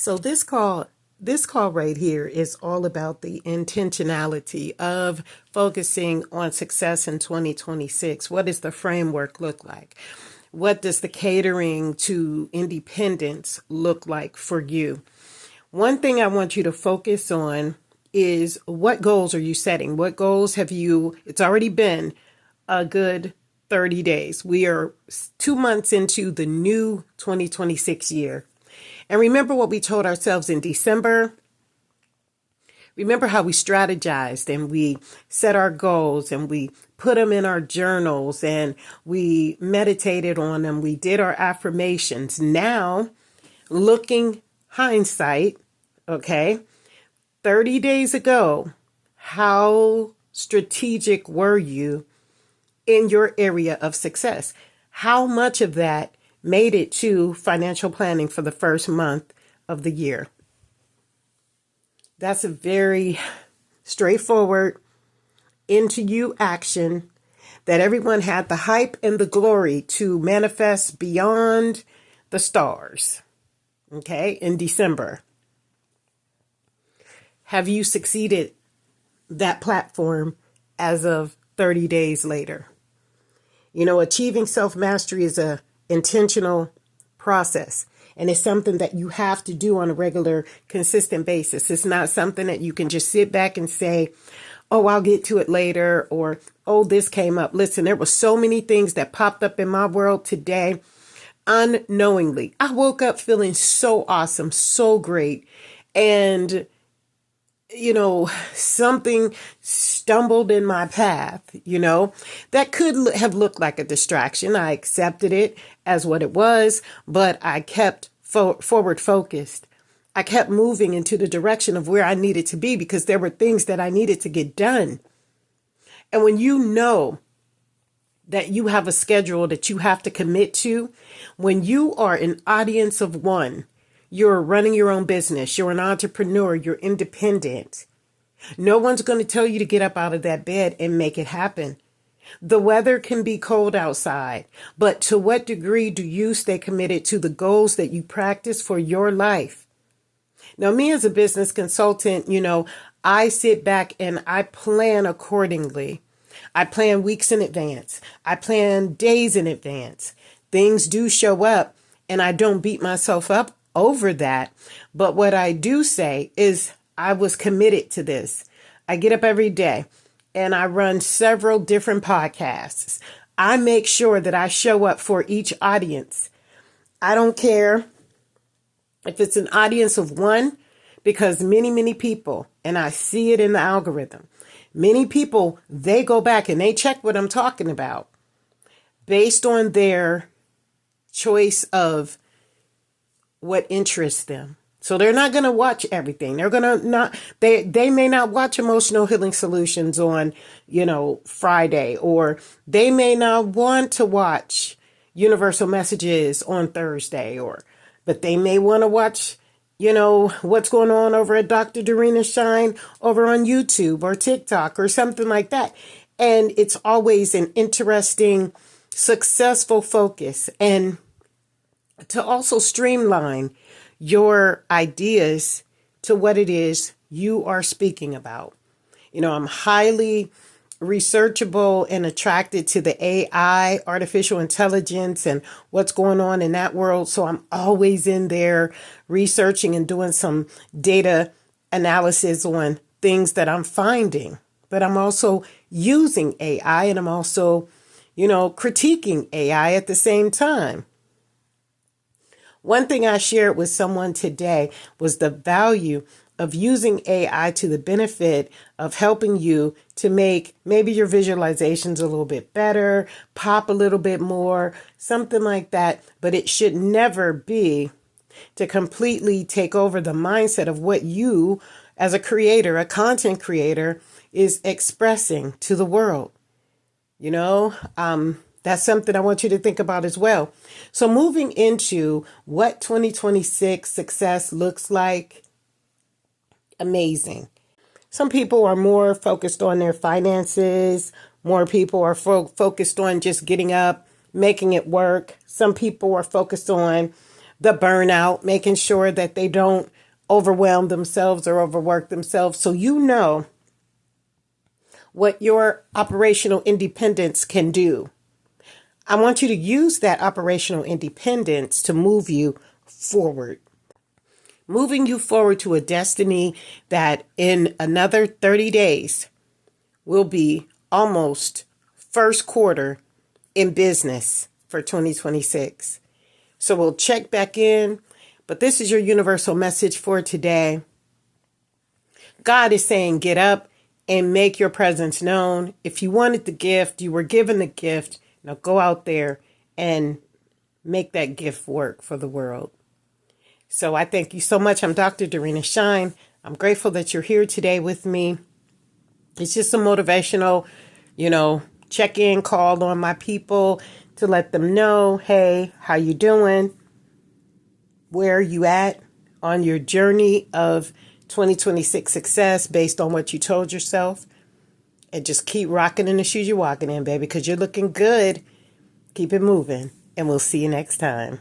So this call right here is all about the intentionality of focusing on success in 2026. What does the framework look like? What does the catering to independence look like for you? One thing I want you to focus on is what goals are you setting? What goals have you, it's already been a good 30 days. We are 2 months into the new 2026 year. And remember what we told ourselves in December? Remember how we strategized and we set our goals and we put them in our journals and we meditated on them. We did our affirmations. Now, looking hindsight, okay, 30 days ago, how strategic were you in your area of success? How much of that made it to financial planning for the first month of the year? That's a very straightforward, into you action that everyone had the hype and the glory to manifest beyond the stars, okay, in December. Have you succeeded that platform as of 30 days later? You know, achieving self-mastery is a intentional process. And it's something that you have to do on a regular, consistent basis. It's not something that you can just sit back and say, oh, I'll get to it later, or, oh, this came up. Listen, there were so many things that popped up in my world today unknowingly. I woke up feeling so awesome, so great. And something stumbled in my path, that could have looked like a distraction. I accepted it as what it was, but I kept forward focused. I kept moving into the direction of where I needed to be because there were things that I needed to get done. And when you know that you have a schedule that you have to commit to, when you are an audience of one, you're running your own business. You're an entrepreneur. You're independent. No one's going to tell you to get up out of that bed and make it happen. The weather can be cold outside, but to what degree do you stay committed to the goals that you practice for your life? Now, me as a business consultant, I sit back and I plan accordingly. I plan weeks in advance. I plan days in advance. Things do show up and I don't beat myself up over that. But what I do say is I was committed to this. I get up every day and I run several different podcasts. I make sure that I show up for each audience. I don't care if it's an audience of one, because many people, and I see it in the algorithm, many people, they go back and they check what I'm talking about based on their choice of what interests them. So they're not going to watch everything. They're going to not, they may not watch Emotional Healing Solutions on, Friday, or they may not want to watch Universal Messages on Thursday, but they may want to watch, what's going on over at Dr. Dorena Shine over on YouTube or TikTok or something like that. And it's always an interesting, successful focus. And to also streamline your ideas to what it is you are speaking about. I'm highly researchable and attracted to the AI, artificial intelligence, and what's going on in that world. So I'm always in there researching and doing some data analysis on things that I'm finding. But I'm also using AI and I'm also, critiquing AI at the same time. One thing I shared with someone today was the value of using AI to the benefit of helping you to make maybe your visualizations a little bit better, pop a little bit more, something like that. But it should never be to completely take over the mindset of what you as a creator, a content creator, is expressing to the world. That's something I want you to think about as well. So moving into what 2026 success looks like, amazing. Some people are more focused on their finances. More people are focused on just getting up, making it work. Some people are focused on the burnout, making sure that they don't overwhelm themselves or overwork themselves. So you know what your operational independence can do. I want you to use that operational independence to move you forward, moving you forward to a destiny that in another 30 days will be almost first quarter in business for 2026. So we'll check back in, but this is your universal message for today. God is saying, get up and make your presence known. If you wanted the gift, you were given the gift. Now go out there and make that gift work for the world. So I thank you so much. I'm Dr. Dorena Shine. I'm grateful that you're here today with me. It's just a motivational, check-in call on my people to let them know, hey, how you doing? Where are you at on your journey of 2026 success based on what you told yourself? And just keep rocking in the shoes you're walking in, baby, because you're looking good. Keep it moving, and we'll see you next time.